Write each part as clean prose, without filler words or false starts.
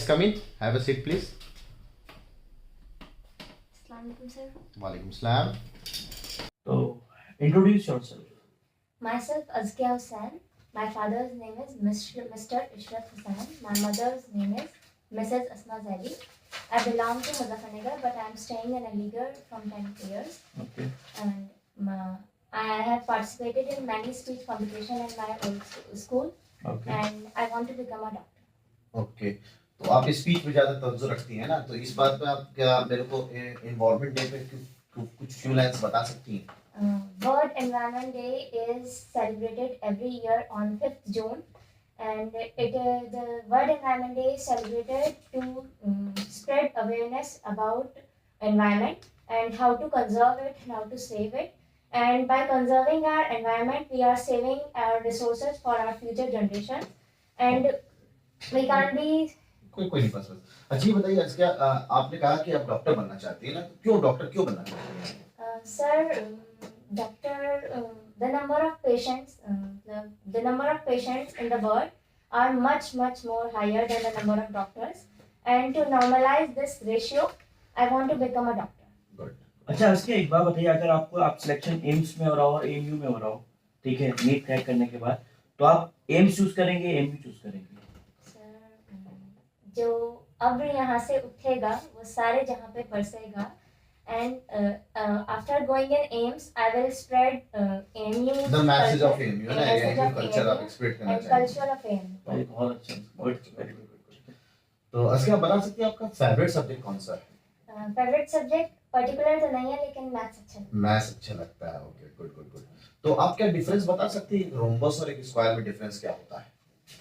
Yes, come in. Have a seat, please. Assalamualaikum, sir. Walaikum salam. So, introduce yourself. Myself, Azkia Hussain. My father's name is Mr. Ishrat Hussain. My mother's name is Mrs. Asma Zaidi. I belong to Muzaffarnagar, but I am staying in Aligarh from 10 years. Okay. And I have participated in many speech competition in my old school. Okay. And I want to become a doctor. Okay, तो आप speech में ज़्यादा तवज्जो रखती हैं ना, तो इस बात पे आप क्या मेरे को इन्वायरमेंट डे पे कुछ फ्यू लाइन्स बता सकती हैं? World Environment Day is celebrated every year on 5th June, and the World Environment Day is celebrated to spread awareness about environment and how to conserve it and how to save it. And by conserving our environment, we are saving our resources for our future generations. And we can't be. कोई नहीं, बस अच्छा ये बताइए, आज क्या आपने कहा कि आप डॉक्टर बनना चाहती हैं ना, तो क्यों डॉक्टर क्यों बनना चाहती हैं? Sir, doctor, the number of patients, the number of patients in the world are much more higher than the number of doctors. And to normalize this ratio, I want to become a doctor. Good. अच्छा, इसके एक बात बताइए, अगर आप selection AIIMS में हो रहा हो और एमयू में हो रहा हो, ठीक है, नीट क्रैक करने के बाद, तो आप एम्स चूज करेंगे, एमयू चूज करेंगे? Sir, जो अब यहाँ से उठेगा वो सारे जहाँ पे बरसेगा. And after going in AIIMS, I will spread AMU. The message of AMU, है ना, AMU culture आप एक्सप्रेस करना and चाहिए. culture of AMU. बहुत अच्छा, गुड, वेरी गुड. तो आज क्या बता सकती हैं आपका फेवरेट सब्जेक्ट कौन सा है? फेवरेट सब्जेक्ट पर्टिकुलर तो नहीं है, लेकिन मैथ्स अच्छा लगता है. मैथ्स अच्छा लगता है. Okay, good. तो आप क्या डिफरेंस बता सकती हैं, रोम्बस और एक स्क्वायर में डिफरेंस क्या होता है?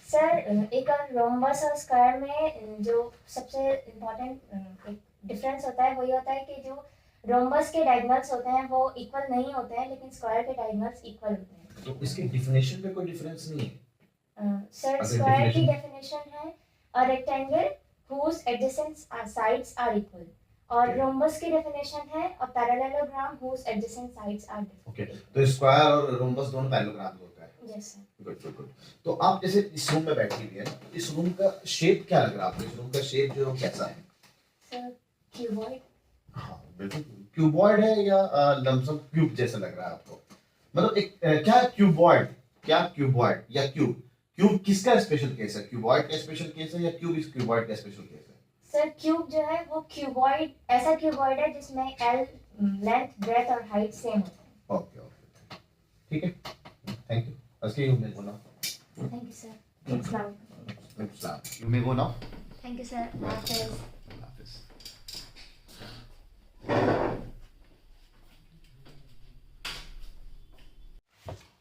सर, एक रोम्बस और स्क्वायर में जो सबसे इम्पोर्टेंट एक डिफरेंस होता है, वही होता है कि जो रोम्बस के डायगोनल्स होते हैं वो इक्वल नहीं होते हैं, लेकिन स्क्वायर के डायगोनल्स इक्वल होते हैं. तो इसके डिफिनेशन में कोई डिफरेंस नहीं है? सर, अगर स्क्वायर की definition- डेफिनेशन है a rectangle whose adjacent sides are equal, और Okay. रोम्बस की डेफिनेशन है a parallelogram whose adjacent sides are different. Okay, तो स्क्वायर और रोम्बस दोनों पैरेललोग्राम होता है. Yes, sir. गुड. तो आप जैसे इस रूम में बैठी हुई है ना, इस रूम का शेप क्या लग रहा है आपको? इस रूम का शेप जो कैसा है? Sir, cuboid. हाँ बिल्कुल, क्यूबॉइड है या लमसम क्यूब जैसा लग रहा है आपको? मतलब एक क्या क्यूबॉइड या क्यूब किसका स्पेशल केस है? क्यूबॉइड का स्पेशल केस है या क्यूब इस क्यूबॉइड का स्पेशल केस है? सर, क्यूब जो है वो क्यूबॉइड ऐसा क्यूबॉइड है जिसमें एल लेंथ, ब्रेथ और हाइट सेम होता है. ओके, ठीक है, थैंक यू. अस्की you may go now. Thank you sir. अस्सलाम. You may go now. Thank you sir. हाफिज़.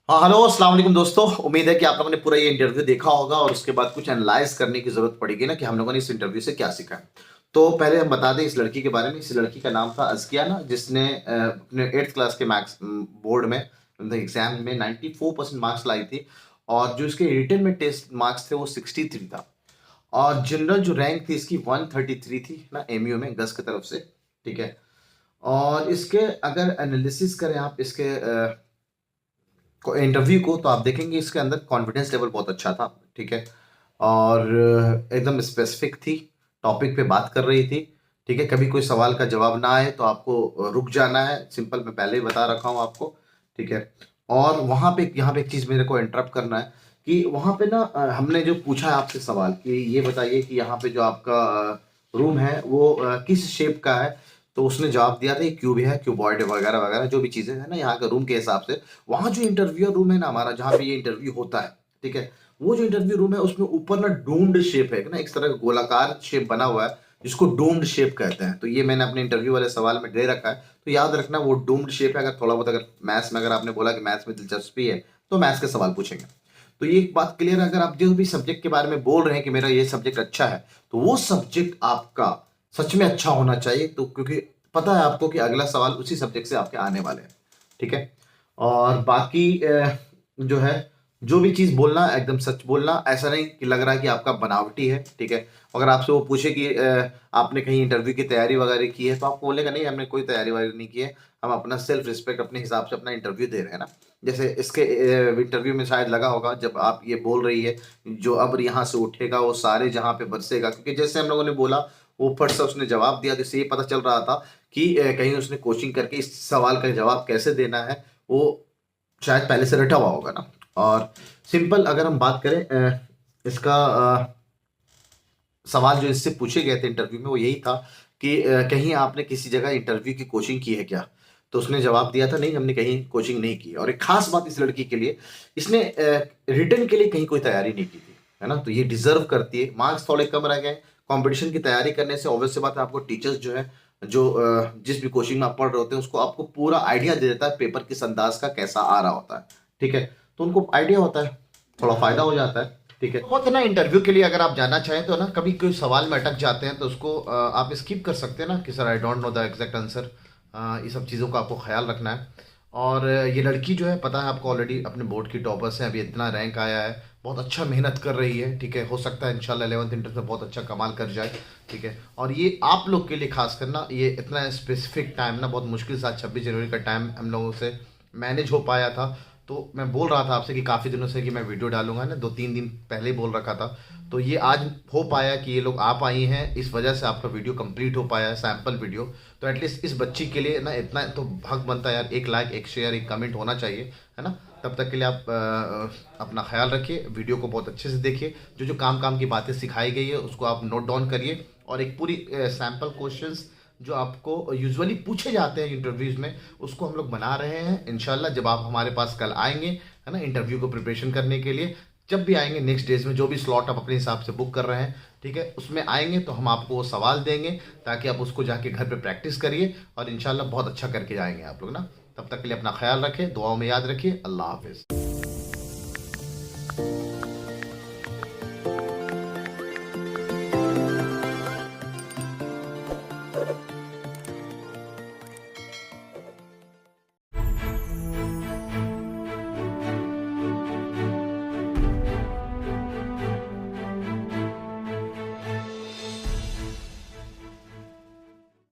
हाँ, हेलो, अस्सलाम वालेकुम दोस्तों. उम्मीद है कि आप लोगों ने पूरा ये इंटरव्यू देखा होगा और उसके बाद कुछ एनालाइज करने की जरूरत पड़ेगी ना कि हम लोगों ने इस इंटरव्यू से क्या सीखा है. तो पहले हम बता दें इस लड़की के बारे में. इस लड़की का नाम था अज़किया ना, जिसने अपने 8th क्लास के मैथ्स बोर्ड में एग्जाम में 94% मार्क्स लाई थी, और जो इसके रिटन में टेस्ट मार्क्स थे वो 63 था, और जनरल जो रैंक थी इसकी 133 थी ना एमयू में गस की तरफ से. ठीक है, और इसके अगर एनालिसिस करें आप इसके इंटरव्यू को, तो आप देखेंगे इसके अंदर कॉन्फिडेंस लेवल बहुत अच्छा था. ठीक है, और एकदम स्पेसिफिक थी, टॉपिक पे बात कर रही थी. ठीक है, कभी कोई सवाल का जवाब ना आए तो आपको रुक जाना है, सिंपल मैं पहले ही बता रखा हूँ आपको. ठीक है, और वहाँ पे यहाँ पे एक चीज़ मेरे को इंटरप्ट करना है कि वहाँ पे ना हमने जो पूछा है आपसे सवाल कि ये बताइए कि यहाँ पे जो आपका रूम है वो किस शेप का है, तो उसने जवाब दिया था ये क्यूब है, क्यूबॉइड वगैरह वगैरह जो भी चीज़ें हैं ना यहाँ का रूम के हिसाब से. वहाँ जो इंटरव्यू रूम है ना हमारा, जहाँ पे ये इंटरव्यू होता है, ठीक है, वो जो इंटरव्यू रूम है उसमें ऊपर ना डोम्ड शेप है ना, एक तरह का गोलाकार शेप बना हुआ है जिसको डोम्ड शेप कहते हैं. तो ये मैंने अपने इंटरव्यू वाले सवाल में दे रखा है, तो याद रखना वो डोम्ड शेप है. अगर थोड़ा बहुत अगर मैथ्स में अगर आपने बोला कि मैथ्स में दिलचस्पी है तो मैथ्स के सवाल पूछेंगे. तो ये एक बात क्लियर है. अगर आप जो भी सब्जेक्ट के बारे में बोल रहे हैं कि मेरा ये सब्जेक्ट अच्छा है, तो वो सब्जेक्ट आपका सच में अच्छा होना चाहिए, तो क्योंकि पता है आपको कि अगला सवाल उसी सब्जेक्ट से आपके आने वाले हैं. ठीक है, और बाकी जो है जो भी चीज़ बोलना एकदम सच बोलना, ऐसा नहीं कि लग रहा है कि आपका बनावटी है, ठीक है। अगर आपसे वो पूछे कि आपने कहीं इंटरव्यू की तैयारी वगैरह की है, तो आपको बोलेगा नहीं हमने कोई तैयारी वगैरह नहीं की है, हम अपना सेल्फ रिस्पेक्ट अपने हिसाब से अपना इंटरव्यू दे रहे हैं ना। जैसे इसके इंटरव्यू में शायद लगा होगा जब आप ये बोल रही है, जो अब यहाँ से उठेगा वो सारे जहाँ पे बरसेगा, क्योंकि जैसे हम लोगों ने बोला वो फट से उसने जवाब दिया, जिससे ये पता चल रहा था कि कहीं उसने कोचिंग करके इस सवाल का जवाब कैसे देना है वो शायद पहले से रटा हुआ होगा ना। और सिंपल अगर हम बात करें इसका सवाल जो इससे पूछे गए थे इंटरव्यू में वो यही था कि कहीं आपने किसी जगह इंटरव्यू की कोचिंग की है क्या? तो उसने जवाब दिया था नहीं हमने कहीं कोचिंग नहीं की। और एक खास बात इस लड़की के लिए, इसने रिटन के लिए कहीं कोई तैयारी नहीं की थी, है ना। तो ये डिजर्व करती है। मार्क्स थोड़े कम रह गए, कंपटीशन की तैयारी करने से ऑब्वियस सी बात है आपको टीचर्स जो है जो जिस भी कोचिंग में आप पढ़ रहे होते हैं उसको आपको पूरा आइडिया दे देता है पेपर किस अंदाज का कैसा आ रहा होता है, ठीक है। तो उनको आइडिया होता है, थोड़ा फायदा हो जाता है, ठीक है। बहुत है ना इंटरव्यू के लिए अगर आप जानना चाहें तो ना कभी कोई सवाल में अटक जाते हैं तो उसको आप स्किप कर सकते हैं ना कि sir I don't know the exact answer. ये सब चीज़ों का आपको ख्याल रखना है। और ये लड़की जो है पता है आपको ऑलरेडी अपने बोर्ड की टॉपर्स हैं, अभी इतना रैंक आया है, बहुत अच्छा मेहनत कर रही है, ठीक है। हो सकता है इंशाल्लाह 11th इंटर में बहुत अच्छा कमाल कर जाए, ठीक है। और ये आप लोग के लिए खास करना ये इतना स्पेसिफिक टाइम ना बहुत मुश्किल से 26 जनवरी का टाइम हम लोगों से मैनेज हो पाया था। तो मैं बोल रहा था आपसे कि काफ़ी दिनों से कि मैं वीडियो डालूंगा ना, 2-3 दिन पहले ही बोल रखा था। तो ये आज हो पाया कि ये लोग आप आई हैं, इस वजह से आपका वीडियो कंप्लीट हो पाया है, सैम्पल वीडियो। तो एटलीस्ट इस बच्ची के लिए ना इतना तो हक बनता है यार, एक लाइक एक शेयर एक कमेंट होना चाहिए, है ना। तब तक के लिए आप अपना ख्याल रखिए, वीडियो को बहुत अच्छे से देखिए, जो जो काम की बातें सिखाई गई है उसको आप नोट डाउन करिए। और एक पूरी सैम्पल क्वेश्चंस जो आपको यूजुअली पूछे जाते हैं इंटरव्यूज़ में उसको हम लोग बना रहे हैं इंशाल्लाह। जब आप हमारे पास कल आएंगे, है ना, इंटरव्यू को प्रिपरेशन करने के लिए, जब भी आएंगे नेक्स्ट डेज में जो भी स्लॉट आप अपने हिसाब से बुक कर रहे हैं, ठीक है, उसमें आएंगे तो हम आपको वो सवाल देंगे ताकि आप उसको जाके घर पे प्रैक्टिस करिए और इंशाल्लाह बहुत अच्छा करके जाएंगे आप लोग ना। तब तक के लिए अपना ख्याल रखें, दुआओं में याद रखिए। अल्लाह हाफिज़।